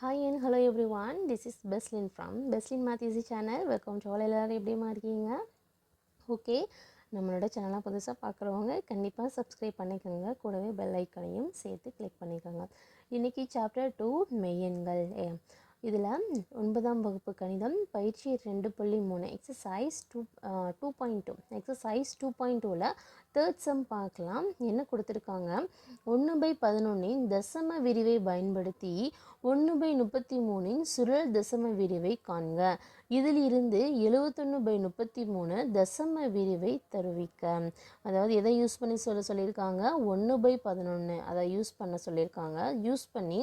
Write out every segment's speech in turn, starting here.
Hi and hello everyone. This is Beslin from Beslin Math Easy channel. Welcome to all எல்லாரும் எப்படிமா இருக்கீங்க? Okay, நம்மளோட சேனலை புதுசாக பார்க்குறவங்க கண்டிப்பாக சப்ஸ்கிரைப் பண்ணிக்கோங்க. கூடவே பெல் ஐக்கனையும் சேர்த்து கிளிக் பண்ணிக்கோங்க. இன்றைக்கி சாப்டர் 2 மெய்யெண்கள். இதில் 9ஆம் வகுப்பு கணிதம் பயிற்சி 2.3 எக்ஸசைஸ் 2.2 எக்ஸசைஸ் 2.2ல் தேர்ட் சம் பார்க்கலாம். என்ன கொடுத்துருக்காங்க, 1/11 தசம விரிவை பயன்படுத்தி 1/33 சுழல் தசம விரிவை காண்க. இதில் இருந்து 71/33 தசம விரிவை தருவிக்க. அதாவது எதை யூஸ் பண்ணி சொல்லியிருக்காங்க, 1/11 அதை யூஸ் பண்ண சொல்லியிருக்காங்க. யூஸ் பண்ணி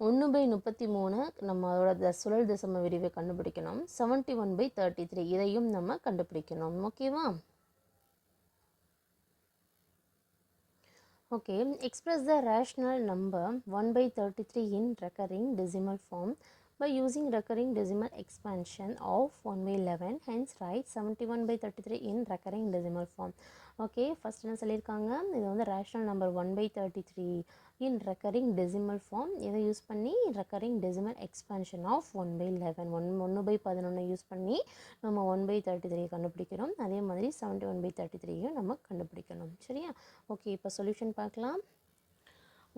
1/33 நம்மளோட சுழல் தசம விரிவை கண்டுபிடிக்கணும். 71/33 இதையும் நம்ம கண்டுபிடிக்கணும். ஓகேவா? Okay, express the rational number 1/33 in recurring decimal form by using recurring decimal expansion of 1/11. Hence, write 71/33 in recurring decimal form. Okay, first என்ன சொல்லியிருக்காங்க, இது வந்து rational number 1/33 in recurring decimal form. இதை யூஸ் பண்ணி recurring decimal expansion of 1/11 1/11 use பண்ணி நம்ம 1/33 கண்டுபிடிக்கிறோம். அதே மாதிரி 71/33 நம்ம கண்டுபிடிக்கணும். சரியா? ஓகே, இப்போ சொல்யூஷன் பார்க்கலாம்.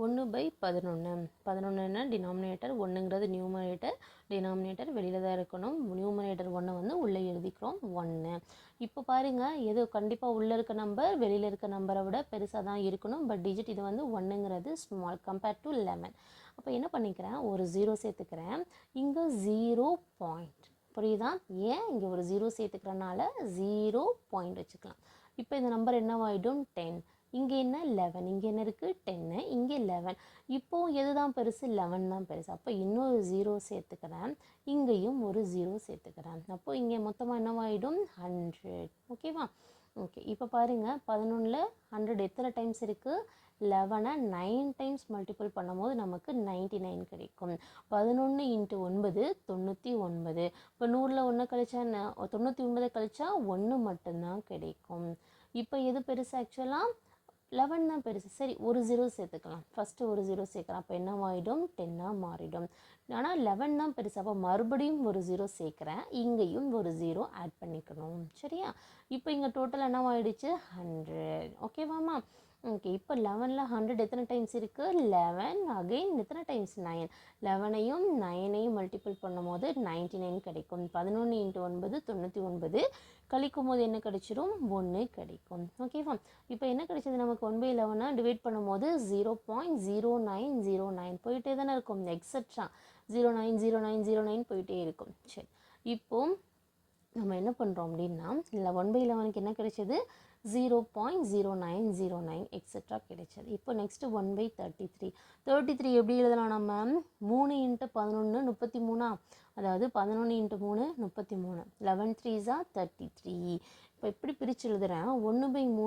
1/11 11 டினாமினேட்டர், 1ங்கிறது நியூமரேட்டர், டினாமினேட்டர் வெளியில் தான் இருக்கணும். நியூமரேட்டர் 1 வந்து உள்ளே எழுதிக்கிறோம் 1. இப்போ பாருங்கள், எது கண்டிப்பாக உள்ளே இருக்க நம்பர் வெளியில் இருக்க நம்பரை விட பெருசாக தான் இருக்கணும். பட் டிஜிட் இது வந்து 1ங்கிறது ஸ்மால் கம்பேர்ட் டு 11. அப்போ என்ன பண்ணிக்கிறேன், ஒரு 0 சேர்த்துக்கிறேன். இங்கே 0 பாயிண்ட், புரியுதா? ஏன் இங்கே ஒரு 0 சேர்த்துக்கிறனால 0 பாயிண்ட் வச்சுக்கலாம். இப்போ இந்த நம்பர் என்னவாயிடும், 10. இங்கே என்ன 11, இங்கே என்ன இருக்குது 10, இங்கே 11. இப்போது எது தான் பெருசு, 11 தான் பெருசு. அப்போ இன்னொரு 0 சேர்த்துக்கிறேன், இங்கேயும் ஒரு 0 சேர்த்துக்கிறேன். அப்போது இங்கே மொத்தமாக என்னவாயிடும் 100. ஓகேவா? ஓகே, இப்போ பாருங்கள், 11ல் 100 எத்தனை டைம்ஸ் இருக்குது, 11 9 டைம்ஸ் மல்டிபிள் பண்ணும்போது நமக்கு 99 கிடைக்கும். 11 × 9 99. இப்போ 100ல் 1 கழிச்சா 99 கழிச்சா 1 மட்டும்தான் கிடைக்கும். இப்போ எது பெருசு, ஆக்சுவலாக 11 தான் பெருசு. சரி, ஒரு 0 சேர்த்துக்கலாம். ஃபஸ்ட்டு ஒரு 0 சேர்க்கலாம். அப்போ என்னவாயிடும், 10ஆக மாறிடும். ஆனால் 11 தான் பெருசு. அப்போ மறுபடியும் ஒரு 0 சேர்க்குறேன், இங்கேயும் ஒரு 0 ஆட் பண்ணிக்கணும். சரியா? இப்போ இங்கே டோட்டல் என்னவாயிடுச்சு 100. ஓகேவாம்மா? ஓகே, இப்போ 11ல் 100 எத்தனை டைம்ஸ் இருக்குது, 11. அகெயின் எத்தனை டைம்ஸ், 9. 11ஐயும் 9ஐயும் மல்டிபிள் பண்ணும் போது 99 கிடைக்கும். 11 × 9 99. கழிக்கும் போது என்ன கிடைச்சிரும், 1 கிடைக்கும். ஓகேவா? இப்போ என்ன கிடைச்சது நமக்கு, 1/11 டிவைட் பண்ணும்போது 0.0909 போயிட்டே தானே இருக்கும். எக்ஸட்ரா 090909 போயிட்டே இருக்கும். சரி, இப்போ நம்ம என்ன பண்ணுறோம் அப்படின்னா, இல்லை 1/11க்கு என்ன கிடைச்சது, 0.0909 எக்ஸட்ரா கிடைச்சது. இப்போ நெக்ஸ்ட்டு 1/33 எப்படி எழுதலாம் நம்ம, 3 × 11 33. அதாவது 11 × 3 33. 11 3s are 33. இப்போ எப்படி பிரித்து எழுதுகிறேன், 1/3 ×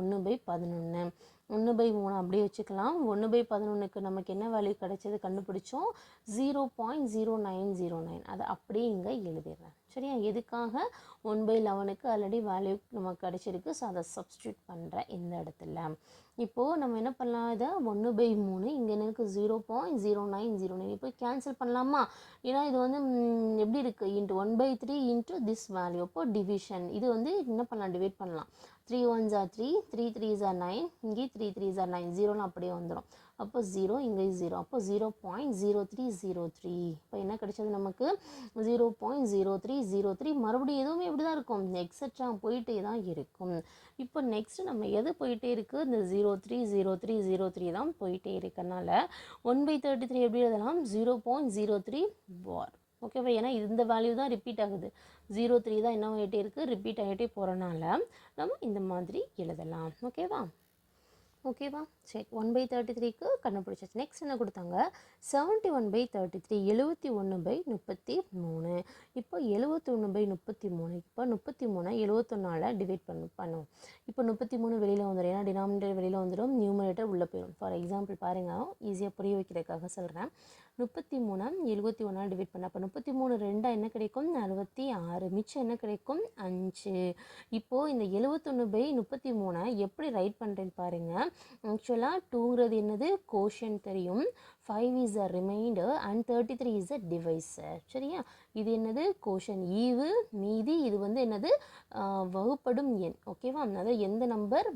1/11. 1/3 அப்படியே வச்சுக்கலாம். 1/11க்கு நமக்கு என்ன வேல்யூ கிடைச்சது கண்டுபிடிச்சோம், 0.0909. அதை அப்படியே இங்கே எழுதிடுறேன். சரியா? எதுக்காக, 1/11க்கு ஆல்ரெடி வேல்யூ நமக்கு கிடைச்சிருக்கு. ஸோ அதை சப்ஸ்டியூட் பண்ணுறேன் இந்த இடத்துல. இப்போது நம்ம என்ன பண்ணலாம், இதை 1/3 இங்கே எனக்கு 0.0909 இப்போ கேன்சல் பண்ணலாமா? ஏன்னா இது வந்து எப்படி இருக்குது, இன்ட்டு 1/3 இன்ட்டு திஸ் வேல்யூ. அப்போ டிவிஷன் இது வந்து என்ன பண்ணலாம், டிவைட் பண்ணலாம். 3 1s are 3, 3 3s are 9, இங்கே 3 3s are 9. 0 அப்படியே வந்துடும். அப்போ 0, இங்கே 0. அப்போ 0.0303. இப்போ என்ன கிடைச்சது நமக்கு, 0.0303. மறுபடியும் எதுவுமே எப்படி தான் இருக்கும், எக்ஸட்ரா போயிட்டே தான் இருக்கும். இப்போ நெக்ஸ்ட் நம்ம எது போயிட்டே இருக்குது, இந்த 030303 தான் போயிட்டே இருக்கனால 1/33 எப்படி எழுதலாம், 0.03 bar. ஓகேவா? ஏன்னா இந்த வேல்யூ தான் ரிப்பீட் ஆகுது. 03 தான் என்ன ஆகிட்டே இருக்குது, ரிப்பீட் ஆகிட்டே போகிறனால நம்ம இந்த மாதிரி எழுதலாம். ஓகேவா? சரி, 1/33க்கு கண்டுபிடிச்சாச்சு. நெக்ஸ்ட் என்ன கொடுத்தாங்க, 71/33 71/33. இப்போ 71/33. இப்போ 33 71ஆல் டிவைட் பண்ணுவோம். இப்போ 33 வெளியில் வந்துடும். ஏன்னா டினாமினேட்டர் வெளியில் வந்துடும், நியூமரேட்டர் உள்ளே போயிடும். ஃபார் எக்ஸாம்பிள் பாருங்கள், ஈஸியாக புரிய வைக்கிறதுக்காக சொல்கிறேன். 33 71ஆல் டிவைட் பண்ண, அப்போ 33 2 என்ன கிடைக்கும், 66. மிச்சம் என்ன கிடைக்கும், 5. இப்போது இந்த 71/33 எப்படி ரைட் பண்ணுறேன்னு பாருங்கள். ஆக்சுவலாக டூங்கிறது என்னது கோஷன் தெரியும், 5 is a reminder and 33 is a divisor. சரியா, இது என்னது கோஷன் ஈவு மீதி, இது வந்து என்னது வகுப்படும் எண். ஓகேவா, அதாவது எந்த நம்பர்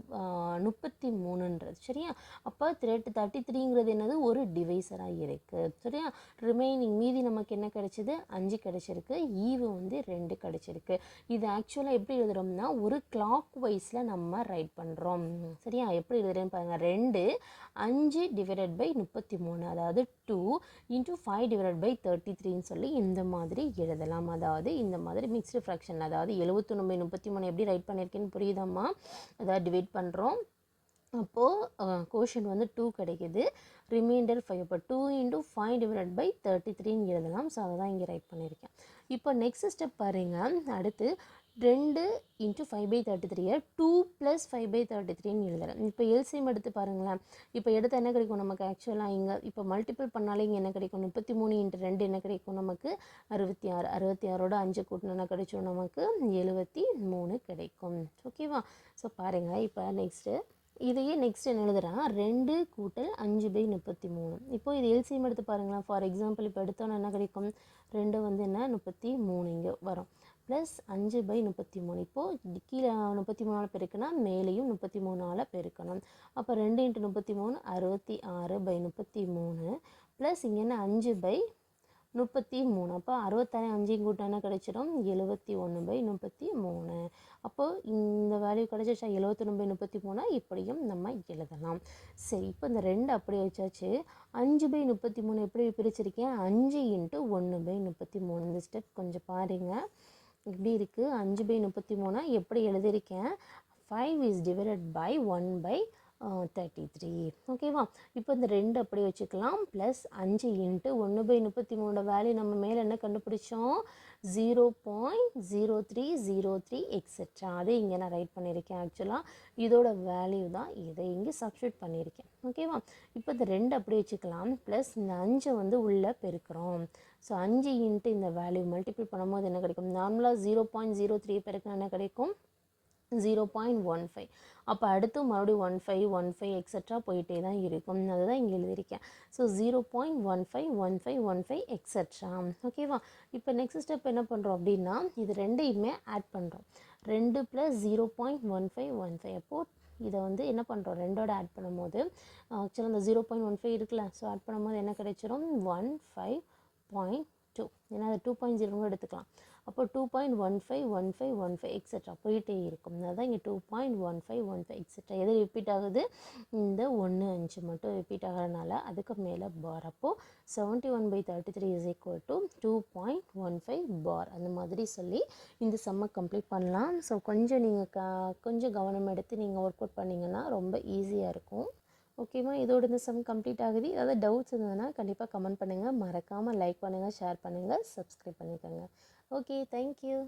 33ன்றது. சரியா, அப்போ 33ங்கிறது என்னது ஒரு டிவைசராக இருக்குது. சரியா, ரிமைனிங் மீதி நமக்கு என்ன கிடைச்சிது, 5 கிடைச்சிருக்கு, ஈவு வந்து 2 கிடைச்சிருக்கு. இது ஆக்சுவலாக எப்படி எழுதுகிறோம்னா ஒரு கிளாக் வைஸில் நம்ம ரைட் பண்ணுறோம். சரியா, எப்படி எழுதுறேன்னு பாருங்கள், 2 5 டிவைடட் பை 33, அதாவது 2 இன்ட்டு 5 டிவைடட் பை 33ன்னு சொல்லி இந்த மாதிரி எழுதலாம். அதாவது இந்த மாதிரி மிக்ஸ்டு ஃப்ராக்ஷன், அதாவது 71/33 எப்படி ரைட் பண்ணியிருக்கேன்னு புரியுதாம்மா, அதாவது டிவைட் பண்ணுறோம். அப்போது கோஷன் வந்து 2 கிடைக்கிது, ரிமைண்டர் 5. அப்போ 2 இன்ட்டு 5 டிவைடட் பை 33ன்னு எழுதலாம். ஸோ அதை தான் இங்கே ரைட் பண்ணியிருக்கேன். இப்போ நெக்ஸ்ட் ஸ்டெப் பாருங்கள், அடுத்து 2 இன்ட்டு 5/33 2 + 5/33ன்னு எழுதுறேன். இப்போ எல்சிஎம் எடுத்து பாருங்களேன். இப்போ எடுத்து என்ன கிடைக்கும் நமக்கு, ஆக்சுவலாக இங்கே இப்போ மல்டிபிள் பண்ணாலே இங்கே என்ன கிடைக்கும், 33 இன்ட்டு 2 என்ன கிடைக்கும் நமக்கு 66. 66ஓட 5 கூட்டினா கிடைச்சோம் நமக்கு 73 கிடைக்கும். ஓகேவா, ஸோ பாருங்கள் இப்போ நெக்ஸ்ட்டு இதையே நெக்ஸ்ட் என்ன எழுதுறேன், 2 + 5/33. இப்போ இது எல்சிஎம் எடுத்து பாருங்களேன். ஃபார் எக்ஸாம்பிள் இப்போ எடுத்தோன்னா என்ன கிடைக்கும், 2 வந்து என்ன 33 இங்கே வரும், ப்ளஸ் 5/33. இப்போது கீழே 33ஆல் பெருக்குனா மேலேயும் 33ஆல் பெருக்கணும். அப்போ 2 × 33 66/33, ப்ளஸ் இங்கே என்ன 5/33. அப்போ 66 5 கூட்டினா கிடைச்சிடும் 71/33. அப்போது இந்த வேல்யூ கிடைச்சிச்சா 71/33 இப்படியும் நம்ம எழுதலாம். சரி, இப்போ இந்த 2 அப்படியே வச்சாச்சு. 5/33 எப்படி பிரிச்சிருக்கேன், 5 × 1/33. இந்த ஸ்டெப் கொஞ்சம் பாருங்கள் எப்படி இருக்குது. 5/33 எப்படி எழுதியிருக்கேன், 5 இஸ் டிவைடட் பை 1/33. ஓகேவா, இப்போ இந்த 2 அப்படி வச்சுக்கலாம், ப்ளஸ் 5 × 1/33 வேல்யூ நம்ம மேலே என்ன கண்டுபிடிச்சோம், 0.0303 எக்ஸெட்ரா. அதே இங்கே நான் ரைட் பண்ணியிருக்கேன். ஆக்சுவலாக இதோட வேல்யூ தான் இதை இங்கே சப்ஸ்டியூட் பண்ணியிருக்கேன். ஓகேவா, இப்போ இந்த 2 அப்படி வச்சுக்கலாம், ப்ளஸ் இந்த 5 வந்து உள்ளே பெருக்கிறோம். ஸோ 5 × இந்த வேல்யூ மல்டிபிள் பண்ணும்போது என்ன கிடைக்கும், நார்மலாக 0.03 பெருக்கினா என்ன கிடைக்கும் 0.15. அப்போ அடுத்து மறுபடியும் 15 எக்ஸெட்ரா போயிட்டே தான் இருக்கும். அதுதான் இங்கே எழுதியிருக்கேன். So 0.15 etcetera. ஓகேவா, இப்போ நெக்ஸ்ட் ஸ்டெப் என்ன பண்ணுறோம் அப்படின்னா, இது ரெண்டையுமே ஆட் பண்ணுறோம். 2 + 0.15. அப்போது இதை வந்து என்ன பண்ணுறோம், 2ஓட ஆட் பண்ணும்போது ஆக்சுவலாக இந்த 0.15 இருக்குல்ல, ஸோ ஆட் பண்ணும்போது என்ன கிடைச்சிரும் 15.2. ஏன்னா அது 2.0 எடுத்துக்கலாம். அப்போ 2.15 எக்ஸெட்ரா போயிட்டே இருக்கும். அதுதான் இங்கே 2.15 எக்ஸெட்ரா. எது ரிப்பீட் ஆகுது, இந்த 1 5 மட்டும் ரிப்பீட் ஆகிறதுனால அதுக்கு மேலே பார். அப்போது 71/33 இஸ் ஈக்குவல் டு 2.15 பார். அந்த மாதிரி சொல்லி இந்த சம்மை கம்ப்ளீட் பண்ணலாம். ஸோ கொஞ்சம் நீங்கள் கொஞ்சம் கவனம் எடுத்து நீங்கள் ஒர்க் அவுட் பண்ணிங்கன்னா ரொம்ப ஈஸியாக இருக்கும். ஓகேவா, இதோட இந்த சம் கம்ப்ளீட் ஆகுது. ஏதாவது டவுட்ஸ் இருந்ததுன்னா கண்டிப்பாக கமெண்ட் பண்ணுங்கள். மறக்காமல் லைக் பண்ணுங்கள், ஷேர் பண்ணுங்கள், சப்ஸ்கிரைப் பண்ணிக்கோங்க. Okay, thank you.